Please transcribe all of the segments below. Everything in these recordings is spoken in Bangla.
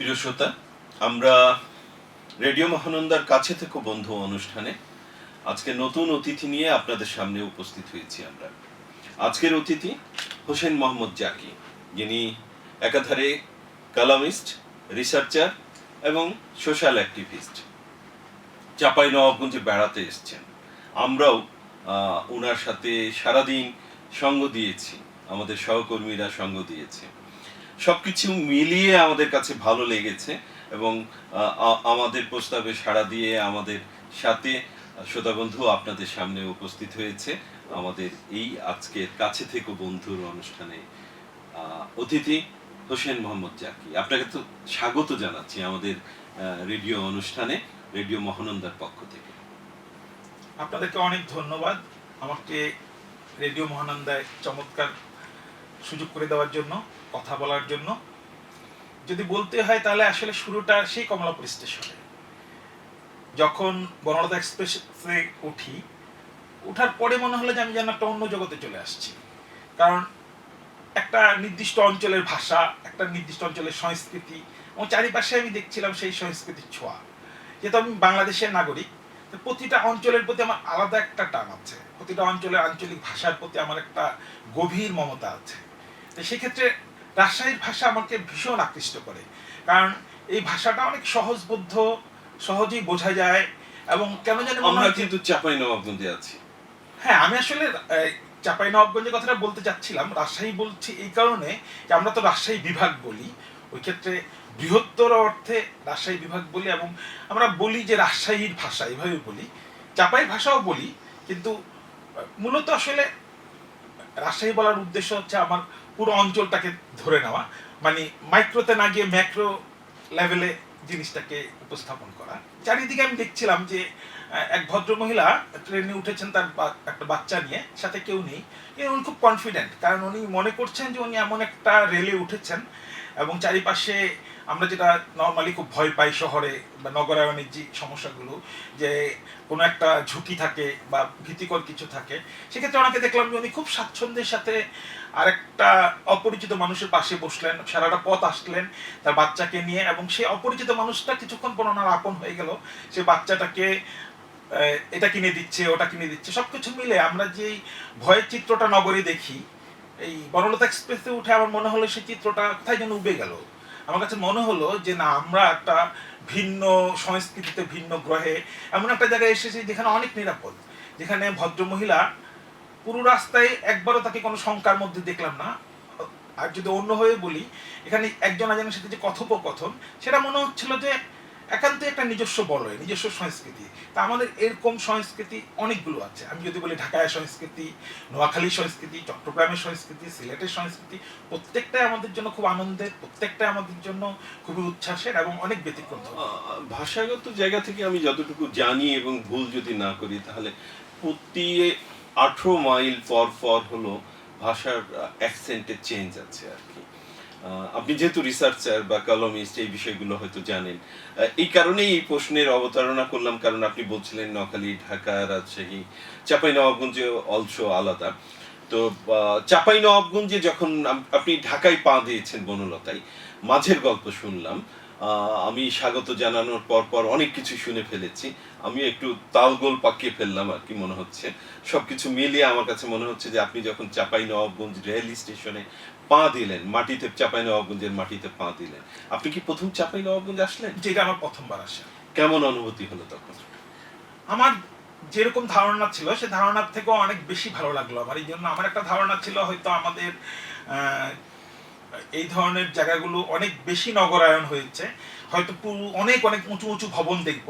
প্রিয় শ্রোতা, আমরা রেডিও মহানন্দার কাছে থেকে বন্ধু অনুষ্ঠানে আজকে নতুন অতিথি নিয়ে আপনাদের সামনে উপস্থিত হয়েছি। আমরা আজকের অতিথি হোসেন মোহাম্মদ জাকি, যিনি একাধারে কলামিস্ট, রিসার্চার এবং সোশ্যাল অ্যাক্টিভিস্ট। চাঁপাইনবাবগঞ্জে বেড়াতে এসছেন। আমরাও ওনার সাথে সারাদিন সঙ্গ দিয়েছি, আমাদের সহকর্মীরা সঙ্গ দিয়েছে। সবকিছু মিলিয়ে আমাদের কাছে ভালো লেগেছে এবং আমাদের প্রস্তাবে সাড়া দিয়ে আমাদের সাথে শ্রোতাবন্ধু আপনাদের সামনে উপস্থিত হয়েছে আমাদের এই আজকের কাছে থেকে বন্ধুর অনুষ্ঠানে অতিথি হোসেন মোহাম্মদ জাকি। আপনাকে তো স্বাগত জানাচ্ছি আমাদের রেডিও অনুষ্ঠানে, রেডিও মহানন্দার পক্ষ থেকে। আপনাদেরকে অনেক ধন্যবাদ আমাকে রেডিও মহানন্দায় চমৎকার সুযোগ করে দেওয়ার জন্য, কথা বলার জন্য। যদি বলতে হয় তাহলে আসলে শুরুটা সেই কমলাপুর স্টেশনে, যখন বনলতা এক্সপ্রেসে উঠি, ওঠার পরে মনে হলো যে আমি যেন একটা অন্য জগতে চলে আসছি। কারণ একটা নির্দিষ্ট অঞ্চলের ভাষা, একটা নির্দিষ্ট অঞ্চলের সংস্কৃতি এবং চারিপাশে আমি দেখছিলাম সেই সংস্কৃতির ছোঁয়া। যেহেতু আমি বাংলাদেশের নাগরিক, প্রতিটা অঞ্চলের প্রতি আমার আলাদা একটা টান আছে, প্রতিটা অঞ্চলের আঞ্চলিক ভাষার প্রতি আমার একটা গভীর মমতা আছে। তো সেক্ষেত্রে রাজশাহীর ভাষা আমাকে ভীষণ আকৃষ্ট করে, কারণ এই ভাষাটা অনেক সহজবোধ্য, সহজেই বোঝা যায় এবং কেন জানি আমরা কিন্তু চাঁপাইনবাবগঞ্জে আছি। হ্যাঁ, আমি আসলে চাঁপাইনবাবগঞ্জের কথাটা বলতে চাচ্ছিলাম। রাজশাহী বলছি এই কারণে যে আমরা তো রাজশাহী বিভাগ বলি, ওই ক্ষেত্রে বৃহত্তর অর্থে রাজশাহী বিভাগ বলি এবং আমরা বলি যে রাজশাহীর ভাষা, এভাবে বলি। চাঁপাইয়ের ভাষাও বলি, কিন্তু মূলত আসলে রাজশাহী বলার উদ্দেশ্য হচ্ছে আমার পুরো অঞ্চলটাকে ধরে নেওয়া, মানে মাইক্রোতে না গিয়ে ম্যাক্রো লেভেলে জিনিসটাকে উপস্থাপন করা। চারিদিকে আমি দেখছিলাম যে এক ভদ্রমহিলা ট্রেনে উঠেছেন তার একটা বাচ্চা নিয়ে, সাথে কেউ নেই, কিন্তু উনি খুব কনফিডেন্ট, কারণ উনি মনে করছেন যে উনি এমন একটা রেলে উঠেছেন এবং চারিপাশে আমরা যেটা নর্মালি খুব ভয় পাই শহরে বা নগরায়নের যে সমস্যাগুলো, যে কোনো একটা ঝুঁকি থাকে বা ভীতিকর কিছু থাকে, সেক্ষেত্রে ওনাকে দেখলাম যে উনি খুব স্বাচ্ছন্দ্যের সাথে আরেকটা অপরিচিত মানুষের পাশে বসলেন, সারাটা পথ আসলেন তার বাচ্চাকে নিয়ে, এবং সেই অপরিচিত মানুষটা কিছুক্ষণ পর ওনার আপন হয়ে গেল। সে বাচ্চাটাকে এটা কিনে দিচ্ছে, ওটা কিনে দিচ্ছে, সবকিছু মিলে আমরা যেই ভয়ের চিত্রটা নগরে দেখি, এই বনলতা এক্সপ্রেসে উঠে আমার মনে হলো সেই চিত্রটা কোথায় যেন উবে গেল। আমার কাছে মনে হলো যে না, আমরা একটা ভিন্ন সংস্কৃতিতে, ভিন্ন গ্রহে এমন একটা জায়গায় এসেছি যেখানে অনেক নিরাপদ, যেখানে ভদ্রমহিলা পুরো রাস্তায় একবারও তাকে কোনো শঙ্কার মধ্যে দেখলাম না। আর যদি অন্যভাবে বলি, এখানে একজন একজনের সাথে যে কথোপকথন, সেটা মনে হচ্ছিল যে একান্ত একটা নিজস্ব বলয়, নিজস্ব সংস্কৃতি। তা আমাদের এরকম সংস্কৃতি অনেকগুলো আছে। আমি যদি বলি ঢাকায় সংস্কৃতি, নোয়াখালীর সংস্কৃতি, চট্টগ্রামের সংস্কৃতি, সিলেটের সংস্কৃতি, প্রত্যেকটাই আমাদের জন্য খুব আনন্দের, প্রত্যেকটাই আমাদের জন্য খুবই উচ্ছ্বাসের এবং অনেক ব্যতিক্রম। ভাষাগত জায়গা থেকে আমি যতটুকু জানি এবং ভুল যদি না করি, তাহলে প্রতি 18 মাইল পর পর হলো ভাষার অ্যাকসেন্টের চেঞ্জ আছে আর কি। আপনি যেহেতু রিসার্চার বা কলমিস্ট, এই বিষয়গুলো হয়তো জানেন। এই কারণেই এই প্রশ্নের অবতারণা করলাম, কারণ আপনি বলছিলেন নোয়াখালী, ঢাকা, রাজশাহী, চাঁপাইনবাবগঞ্জে অলসো আলাদা। তো চাঁপাইনবাবগঞ্জে যখন আপনি ঢাকায় পা দিয়েছেন বনলতায়, মাঝের গল্প শুনলাম। আমি স্বাগত জানানোর পর পর অনেক কিছু শুনে ফেলেছি, আমি একটু তালগোল পাকিয়ে ফেললাম আর কি মনে হচ্ছে। সবকিছু মিলিয়ে আমার কাছে মনে হচ্ছে যে আপনি যখন চাঁপাইনবাবগঞ্জ রেল স্টেশনে পা দিলেন, মাটিতে, চাঁপাইনবাবগঞ্জের মাটিতে পা দিলেন, আপনি কি প্রথম চাঁপাইনবাবগঞ্জ আসলেন? যেটা আমার প্রথমবার আসা। কেমন অনুভূতি হলো তখন? আমার যেরকম ধারণা ছিল সে ধারণার থেকেও অনেক বেশি ভালো লাগলো আমার। এই জন্য আমার একটা ধারণা ছিল হয়তো আমাদের এই ধরনের জায়গাগুলো অনেক বেশি নগরায়ন হয়েছে, হয়তো অনেক অনেক উঁচু উঁচু ভবন দেখব,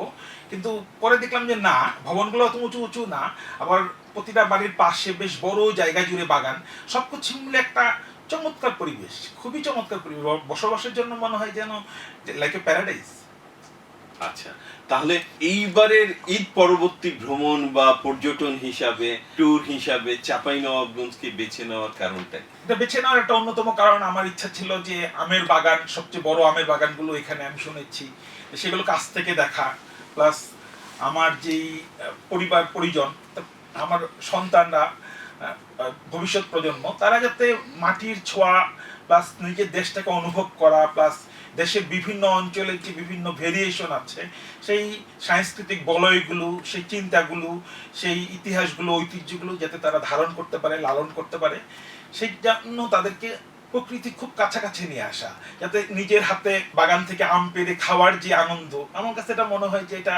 কিন্তু পরে দেখলাম যে না, ভবনগুলো অত উঁচু উঁচু না, আবার প্রতিটা বাড়ির পাশে বেশ বড় জায়গা জুড়ে বাগান, সবকিছু মিলে একটা চমৎকার পরিবেশ, খুবই চমৎকার পরিবেশ। বসবাসের জন্য মনে হয় যেন লাইক এ প্যারাডাইস। আচ্ছা, তাহলে এইবারের ঈদ পরবর্তী ভ্রমণ বা পর্যটন হিসাবে, ট্যুর হিসাবে চাঁপাইনবাবগঞ্জকে বেছে নেওয়ার কারণটা? এটা বেছে নেওয়ার একটা অন্যতম কারণ, আমার ইচ্ছা ছিল যে আমের বাগান, সবচেয়ে বড় আমের বাগানগুলো এখানে আমি শুনেছি, সেগুলো কাছ থেকে দেখা, প্লাস আমার যেই পরিবার পরিজন, আমার সন্তানরা, ভবিষ্যৎ প্রজন্ম, তারা যাতে মাটির ছোঁয়া প্লাস নিজের দেশটাকে অনুভব করা, প্লাস দেশের বিভিন্ন অঞ্চলের যে বিভিন্ন ভেরিয়েশন আছে, সেই সাংস্কৃতিক বলয়গুলো, সেই চিন্তাগুলো, সেই ইতিহাসগুলো, ঐতিহ্যগুলো যাতে তারা ধারণ করতে পারে, লালন করতে পারে, সেই জন্য তাদেরকে প্রকৃতি খুব কাছাকাছি নিয়ে আসা, যাতে নিজের হাতে বাগান থেকে আম পেড়ে খাওয়ার যে আনন্দ, আমার কাছে এটা মনে হয় যে এটা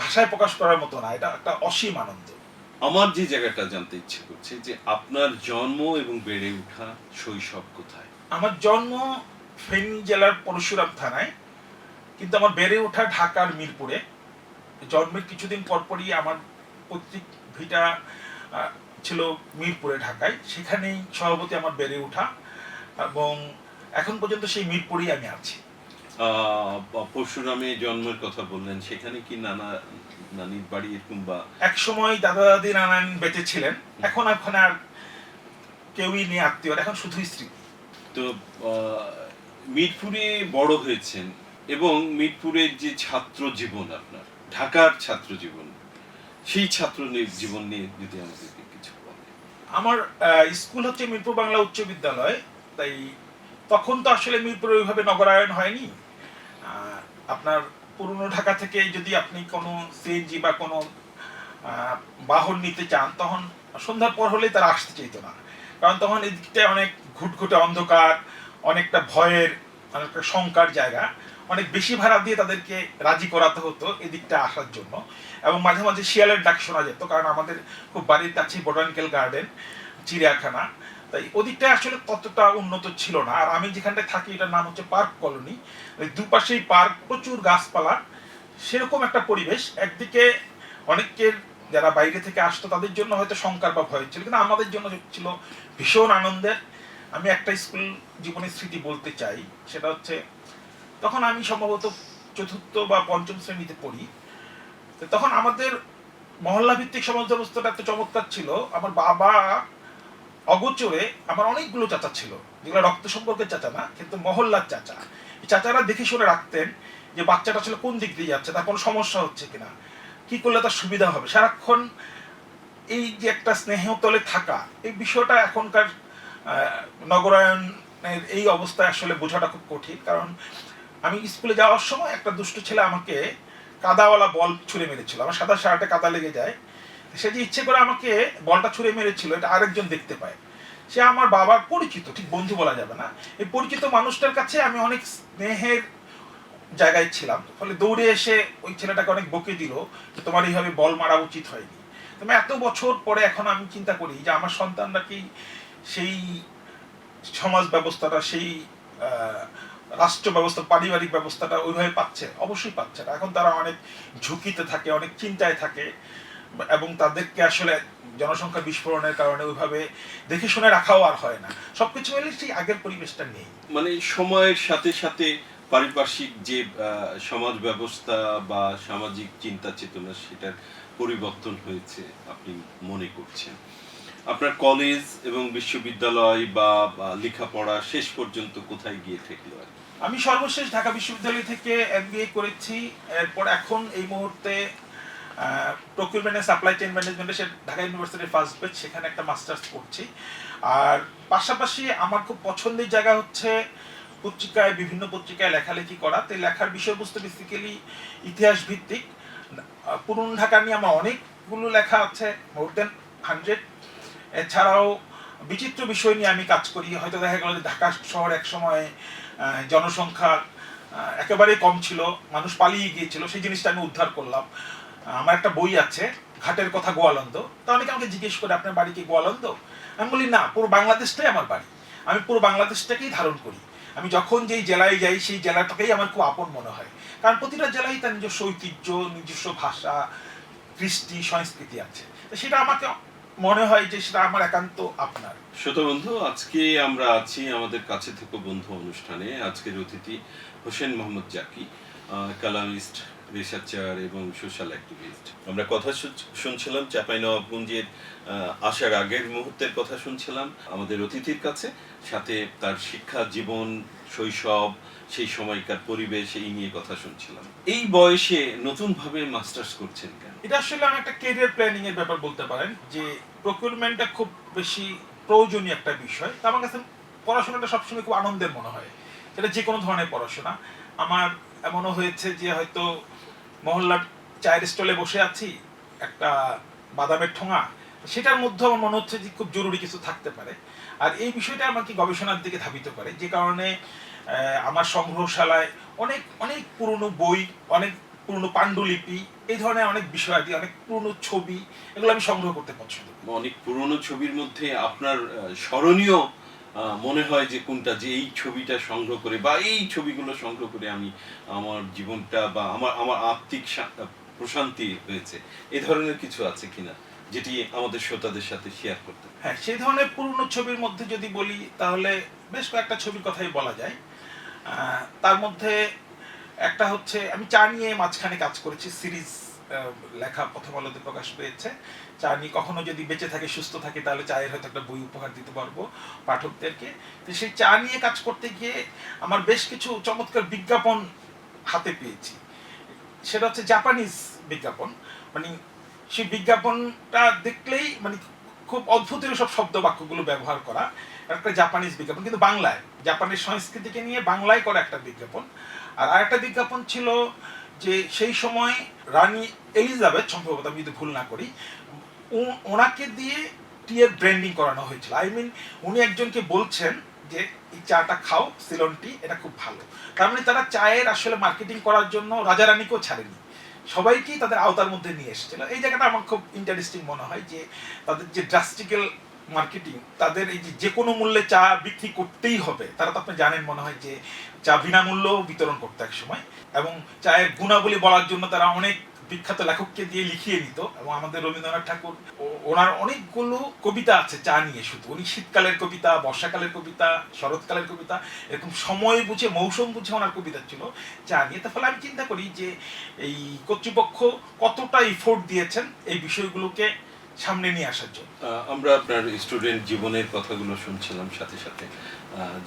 ভাষায় প্রকাশ করার মতো না, এটা একটা অসীম আনন্দ। আমার যে জায়গাটা জানতে ইচ্ছে করছে যে আপনার জন্ম এবং বেড়ে ওঠা শৈশব কোথায়? আমার জন্ম ফেনী জেলার পরশুরাম থানায়, কিন্তু আমার বেড়ে ওঠা ঢাকার মিরপুরে। জন্মের কিছুদিন পরপরই আমার পৈতৃক ভিটা ছিল মিরপুরে, ঢাকায়। সেখানেই স্বভাবতই আমার বেড়ে ওঠা, এবং এখন পর্যন্ত সেই মিরপুরেই আমি আছি। পরশুরামে জন্মের কথা বললেন, সেখানে কি নানা নানির বাড়ি এরকম বা? এক সময় দাদা দাদি নানান বেঁচে ছিলেন, এখন এখন আর কেউই নেই আত্মীয়, এখন শুধুই স্মৃতি। তো মিরপুরে বড় হয়েছেন, এবং মিরপুরের যে ছাত্র জীবন, আপনার ঢাকার ছাত্র জীবন, সেই ছাত্র জীবন নিয়ে যদি আমাদেরকে কিছু বলেন। আমার স্কুল হচ্ছে মিরপুর বাংলা উচ্চ বিদ্যালয়, তাই তখন তো আসলে মিরপুরে ওইভাবে নগরায়ণ হয়নি। আপনার পুরনো ঢাকা থেকে যদি আপনি কোনো সিএনজি বা কোনো বাহন নিতে চান, তখন সন্ধ্যার পর হলেই তারা আসতে চাইতো না, কারণ তখন এদিকটা অনেক ঘুটঘুটে অন্ধকার, অনেকটা ভয়ের, অনেকটা শঙ্কার জায়গা। অনেক বেশি ভাড়া দিয়ে তাদেরকে রাজি করাতে হতো এদিকটা আসার জন্য, এবং মাঝে মাঝে শিয়ালের ডাক শোনা যেত, কারণ আমাদের খুব বাড়ির কাছে বোটানিক্যাল গার্ডেন, চিড়িয়াখানা, তাই ওদিকটা আসলে ততটা উন্নত ছিল না। আর আমি যেখানটায় থাকি এটার নাম হচ্ছে পার্ক কলোনি, ওই দুপাশেই পার্ক, প্রচুর গাছপালা, সেরকম একটা পরিবেশ। একদিকে অনেকের যারা বাইরে থেকে আসতো তাদের জন্য হয়তো শঙ্কার বা ভয় ছিল, কিন্তু আমাদের জন্য ছিল ভীষণ আনন্দের। আমি একটা স্কুল জীবনের স্মৃতি বলতে চাই, সেটা হচ্ছে তখন আমি সম্ভবত চতুর্থ বা পঞ্চম শ্রেণীতে পড়ি। তখন আমাদের মহল্লা ভিত্তিক সমাজ ব্যবস্থাটা এত চমৎকার ছিল। আমার বাবা অগোচরে, আমার অনেকগুলো চাচা ছিল, যেগুলো রক্ত সম্পর্কের চাচা না, কিন্তু মহল্লার চাচা। এই চাচারা দেখে শুনে রাখতেন যে বাচ্চাটা আসলে কোন দিক দিয়ে যাচ্ছে, তার কোনো সমস্যা হচ্ছে কিনা, কি করলে তার সুবিধা হবে। সারাক্ষণ এই যে একটা স্নেহতলে থাকা, এই বিষয়টা এখনকার নগরায়ণের এই অবস্থায় আসলে বোঝাটা খুব কঠিন। কারণ আমি স্কুলে যাওয়ার সময় একটা দুষ্ট ছেলে আমাকে কাদাওয়ালা বল ছুঁড়ে মেরেছিল, আমার সাদা শার্টে কাদা লেগে যায়। সে যে ইচ্ছে করে আমাকে বলটা ছুঁড়ে মেরেছিল, এটা আরেকজন দেখতে পায়। সে আমার বাবার পরিচিত, ঠিক বন্ধু বলা যাবে না। এই পরিচিত মানুষটার কাছে আমি অনেক স্নেহের জায়গায় ছিলাম, ফলে দৌড়ে এসে ওই ছেলেটাকে অনেক বকে দিল যে তোমার এইভাবে বল মারা উচিত হয়নি। তবে এত বছর পরে এখন আমি চিন্তা করি যে আমার সন্তানরা কি সেই সমাজ ব্যবস্থাটা, সেই রাষ্ট্র ব্যবস্থা, পারিবারিক ব্যবস্থাটা ওইভাবে পাচ্ছে? অবশ্যই পাচ্ছে না। এখন তারা অনেক ঝুঁকিতে থাকে, অনেক চিন্তায় থাকে, এবং তাদেরকে আসলে জনসংখ্যা বিস্ফোরণের কারণে ওইভাবে দেখে শুনে রাখাও আর হয় না। সবকিছু মিলে সেই আগের পরিবেশটা নেই। মানে সময়ের সাথে সাথে পারিপার্শ্বিক যে সমাজ ব্যবস্থা বা সামাজিক চিন্তা চেতনা, সেটার পরিবর্তন হয়েছে আপনি মনে করছেন? আপনার কলেজ এবং বিশ্ববিদ্যালয় বা লেখাপড়া শেষ পর্যন্ত কোথায় গিয়ে ঠেকলো আর কি? আমি সর্বশেষ ঢাকা বিশ্ববিদ্যালয় থেকে এমবিএ করেছি। এরপর এখন এই মুহূর্তে প্রকিউরমেন্ট এন্ড সাপ্লাই চেইন ম্যানেজমেন্টে, সে ঢাকা ইউনিভার্সিটির ফার্স্ট ব্যাচ, সেখানে একটা মাস্টার্স করছি। আর পাশাপাশি আমার খুব পছন্দের জায়গা হচ্ছে পত্রিকায়, বিভিন্ন পত্রিকায় লেখালেখি করা। তো লেখার বিষয়বস্তু বেসিক্যালি ইতিহাস ভিত্তিক। পুরনো ঢাকা নিয়ে আমার অনেকগুলো লেখা আছে, মোর দেন 100। এছাড়াও বিচিত্র বিষয় নিয়ে আমি কাজ করি। হয়তো দেখা গেল যে ঢাকা শহর এক সময় জনসংখ্যা একেবারে কম ছিল, মানুষ পালিয়ে গিয়েছিল, সেই জিনিসটা আমি উদ্ধার করলাম। আমার একটা বই আছে, ঘাটের কথা গোয়ালন্দ। তা অনেকে আমাকে জিজ্ঞেস করে আপনার বাড়ি কি গোয়ালন্দ? আমি বলি না, পুরো বাংলাদেশটাই আমার বাড়ি। আমি পুরো বাংলাদেশটাকেই ধারণ করি। আমি যখন যেই জেলায় যাই সেই জেলাটাকেই আমার খুব আপন মনে হয়, কারণ প্রতিটা জেলায় তার নিজস্ব ঐতিহ্য, নিজস্ব ভাষা, কৃষ্টি, সংস্কৃতি আছে। তো সেটা আমাকে মনে হয় যে সেটা আমার একান্ত আপনার। শ্রোতা বন্ধু, আজকে আমরা আছি আমাদের কাছে থেকে বন্ধু অনুষ্ঠানে। আজকের অতিথি হোসেন মোহাম্মদ জাকি, কালামিস্ট, রিসার্চার এবং সোশ্যাল অ্যাক্টিভিস্ট। আমরা কথা শুনছিলাম চাঁপাইনবাবগঞ্জের আসার আগের মুহূর্তের কথা শুনছিলাম আমাদের অতিথির কাছে, সাথে তার শিক্ষা জীবন, শৈশব, সেই সময়কার পরিবেশ, এই নিয়ে কথা শুনছিলাম। এই বয়সে নতুন ভাবে মাস্টার্স করছেন কেন? এটা আসলে আমি একটা ক্যারিয়ার প্ল্যানিং এর ব্যাপার বলতে পারেন, যে প্রকিউরমেন্টটা খুব বেশি প্রয়োজনীয় একটা বিষয়। তা আমার কাছে পড়াশোনাটা সবসময় খুব আনন্দের মনে হয়। সেটা যে কোনো ধরনের পড়াশোনা। আমার এমনও হয়েছে যে হয়তো মহল্লার চায়ের স্টলে বসে আছি, একটা বাদামের ঠোঙা, সেটার মধ্যে আমার মনে হচ্ছে যে খুব জরুরি কিছু থাকতে পারে। আর এই বিষয়টা আমাকে গবেষণার দিকে ধাবিত করে, যে কারণে আমার সংগ্রহশালায় অনেক অনেক পুরনো বই, অনেক পুরনো পাণ্ডুলিপি, এই ধরনের অনেক বিষয়াদি, অনেক পুরনো ছবি, এগুলো আমি সংগ্রহ করতে পছন্দ করি। অনেক পুরনো ছবির মধ্যে আপনার স্মরণীয় মনে হয় যে কোনটা, যে এই ছবিটা সংগ্রহ করে বা এই ছবিগুলো সংগ্রহ করে আমি আমার জীবনটা বা আমার আমার আত্মিক প্রশান্তি হয়েছে, এই ধরনের কিছু আছে কিনা যেটি আমাদের শ্রোতাদের সাথে শেয়ার করতে? হ্যাঁ, সেই ধরনের পুরনো ছবির মধ্যে যদি বলি তাহলে বেশ কয়েকটা ছবির কথাই বলা যায়। তার মধ্যে একটা হচ্ছে, আমি চা নিয়ে মাঝখানে কাজ করেছি, সিরিজ লেখা প্রথম আলোতে প্রকাশ পেয়েছে। চা নিয়ে কখনো যদি বেঁচে থাকে, সুস্থ থাকে, তাহলে চায়ের হয়তো একটা বই উপহার দিতে পারবো পাঠকদেরকে। তো সেই চা নিয়ে কাজ করতে গিয়ে আমার বেশ কিছু চমৎকার বিজ্ঞাপন হাতে পেয়েছি। সেটা হচ্ছে জাপানিজ বিজ্ঞাপন। মানে সেই বিজ্ঞাপনটা দেখলেই মানে খুব অদ্ভুত সব শব্দ বাক্যগুলো ব্যবহার করা, একটা জাপানিজ বিজ্ঞাপন, কিন্তু বাংলায়, জাপানের সংস্কৃতিকে নিয়ে বাংলায় করা একটা বিজ্ঞাপন। আর আরেকটা বিজ্ঞাপন ছিল যে সেই সময় রানী এলিজাবেথ, সম্ভবত আমি যদি ভুল না করি, ওনাকে দিয়ে টিয়ের ব্র্যান্ডিং করানো হয়েছিল। আই মিন উনি একজনকে বলছেন যে এই চাটা খাও, সিলন টি, এটা খুব ভালো। তার মানে তারা চায়ের আসলে মার্কেটিং করার জন্য রাজা রানীকেও ছাড়েনি, সবাইকেই তাদের আওতার মধ্যে নিয়ে এসেছিল। এই জায়গাটা আমার খুব ইন্টারেস্টিং মনে হয়, যে তাদের যে ড্রাস্টিক্যাল মার্কেটিং, তাদের এই যে কোনো মূল্যে চা বিক্রি করতেই হবে। তারা তো আপনি জানেন মনে হয় যে চা বিনামূল্য বিতরণ করতে এক সময়, এবং চায়ের গুণাবলী বলার জন্য তারা অনেক বিখ্যাত লেখককে দিয়ে লিখিয়ে নিত। এবং আমাদের রবীন্দ্রনাথ ঠাকুর, ওনার অনেকগুলো কবিতা আছে চা নিয়ে। শুধু উনি শীতকালের কবিতা, বর্ষাকালের কবিতা, শরৎকালের কবিতা, এরকম সময় বুঝে, মৌসুম বুঝে ওনার কবিতা ছিল চা নিয়ে। তার ফলে আমি চিন্তা করি যে এই কর্তৃপক্ষ কতটা এফোর্ট দিয়েছেন এই বিষয়গুলোকে সামনে নিয়ে আসার জন্য। আমরা আপনার স্টুডেন্ট জীবনের কথাগুলো শুনছিলাম, সাথে সাথে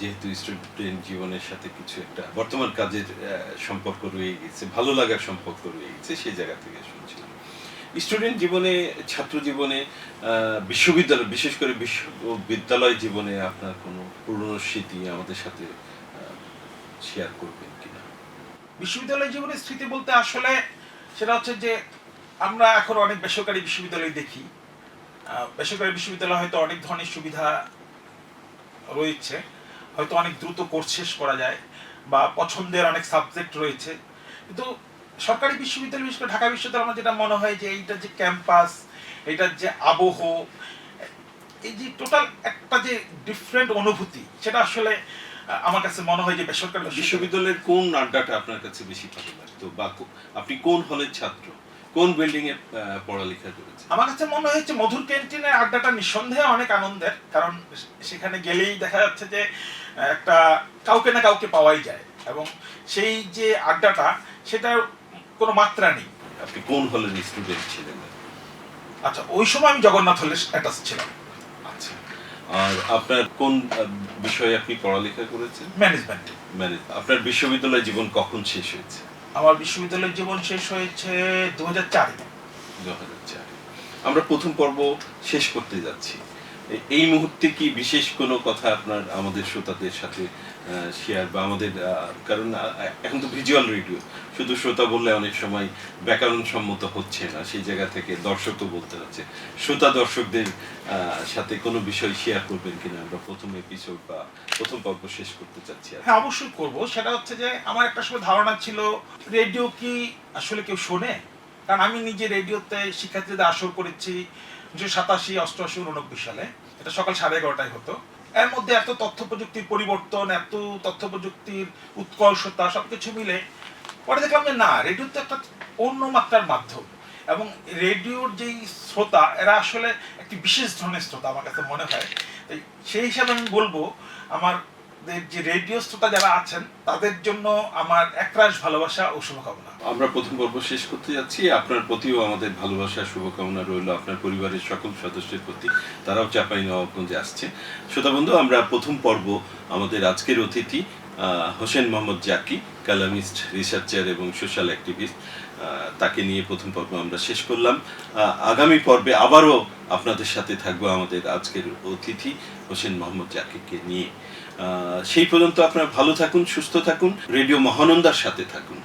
যেহেতু স্টুডেন্ট জীবনের সাথে কিছু একটা বর্তমান কাজের সম্পর্ক রয়ে গেছে, ভালো লাগার সম্পর্ক রয়ে গেছে, সেই জায়গা থেকে শুনছিলাম। স্টুডেন্ট জীবনে, ছাত্র জীবনে, বিশ্ববিদ্যালয়, বিশেষ করে বিশ্ববিদ্যালয় জীবনে আপনার কোনো পুরনো স্মৃতি আমাদের সাথে শেয়ার করবেন কিনা? বিশ্ববিদ্যালয় জীবনের স্মৃতি বলতে আসলে সেটা হচ্ছে যে আমরা এখন অনেক বেসরকারি বিশ্ববিদ্যালয় দেখি। বেসরকারি বিশ্ববিদ্যালয় হয়তো অনেক ধরনের সুবিধা রয়েছে, হয়তো অনেক দ্রুত কোর্স শেষ করা যায়, বা পছন্দের অনেক সাবজেক্ট রয়েছে। কিন্তু সরকারি বিশ্ববিদ্যালয়, বিশেষ করে ঢাকা বিশ্ববিদ্যালয়, আমার যেটা মনে হয় যে এইটার যে ক্যাম্পাস, এইটার যে আবহ, এই যে টোটাল একটা যে ডিফারেন্ট অনুভূতি, সেটা আসলে আমার কাছে মনে হয় যে বেসরকারি বিশ্ববিদ্যালয়ের কোন আড্ডাটা আপনার কাছে বেশি ভালো লাগতো, বা আপনি কোন হলের ছাত্র, কোন বিল্ডিং এ পড়ালেখা করেছেন? আমার কাছে মনে হয়েছে মধুর ক্যান্টিনের আড্ডাটা নিঃসন্দেহে অনেক আনন্দের, কারণ সেখানে গেলেই দেখা যাচ্ছে যে একটা কাউকে না কাউকে পাওয়াই যায়, এবং সেই যে আড্ডাটা, সেটার কোনো মাত্রা নেই। আপনি কোন হলের স্টুডেন্ট ছিলেন? আচ্ছা, ওই সময় আমি জগন্নাথ হলে অ্যাটাচ ছিলাম। আচ্ছা, আর আপনার কোন বিষয়ে আপনি পড়ালেখা করেছেন? ম্যানেজমেন্ট। আপনার বিশ্ববিদ্যালয় জীবন কখন শেষ হয়েছে? আমার বিশ্ববিদ্যালয় জীবন শেষ হয়েছে 2004-এ। 2004। আমরা প্রথম পর্ব শেষ করতে যাচ্ছি। এই মুহূর্তে কি বিশেষ কোনো কথা আপনার আমাদের শ্রোতাদের সাথে শেয়ার, বা আমাদের, কারণ এখন তো ভিজুয়াল রেডিও, শুধু শ্রোতা বললে অনেক সময় ব্যাকরণ সম্মত হচ্ছে না, সেই জায়গা থেকে দর্শকও বলতে হচ্ছে, শ্রোতা দর্শকদের সাথে কোনো বিষয় শেয়ার করবেন কিনা? আমরা প্রথম এপিসোড বা প্রথম পর্ব শেষ করতে চাচ্ছি। হ্যাঁ, অবশ্যই করব। সেটা হচ্ছে যে আমার একটা সময় ধারণা ছিল রেডিও কি আসলে কেউ শোনে, কারণ আমি নিজে রেডিওতে শিক্ষার্থীদের আসর করেছি 1987, 88, 89 সালে। এটা সকাল 11:30টায় হতো। এর মধ্যে এত তথ্য প্রযুক্তির পরিবর্তন, এত তথ্য প্রযুক্তির উৎকর্ষতা, সবকিছু মিলে পরে দেখলাম যে না, রেডিও তো একটা অন্য মাত্রার মাধ্যম, এবং রেডিওর যেই শ্রোতা, এরা আসলে একটি বিশেষ ধরনের শ্রোতা আমার কাছে মনে হয়। সেই হিসাবে আমি বলবো আমার যে রেডিও শ্রোতা যারা আছেন, তাদের জন্য আমার একরাশ ভালোবাসা ও শুভকামনা। আমরা প্রথম পর্ব শেষ করতে যাচ্ছি। আপনার প্রতিও আমাদের ভালোবাসা, শুভকামনা রইল, আপনার পরিবারের সকল সদস্যের প্রতি, তারাও চাঁপাইনবাবগঞ্জে আসছে। শ্রোতা বন্ধু, আমরা প্রথম পর্ব আমাদের আজকের অতিথি হোসেন মোহাম্মদ জাকি, কালামিস্ট, রিসার্চার এবং সোশ্যাল অ্যাক্টিভিস্ট, তাকে নিয়ে প্রথম পর্ব আমরা শেষ করলাম। আগামী পর্বে আবারও আপনাদের সাথে থাকবো আমাদের আজকের অতিথি হোসেন মোহাম্মদ জাকিকে নিয়ে। সেই পর্যন্ত আপনারা ভালো থাকুন, সুস্থ থাকুন, রেডিও মহানন্দার সাথে থাকুন।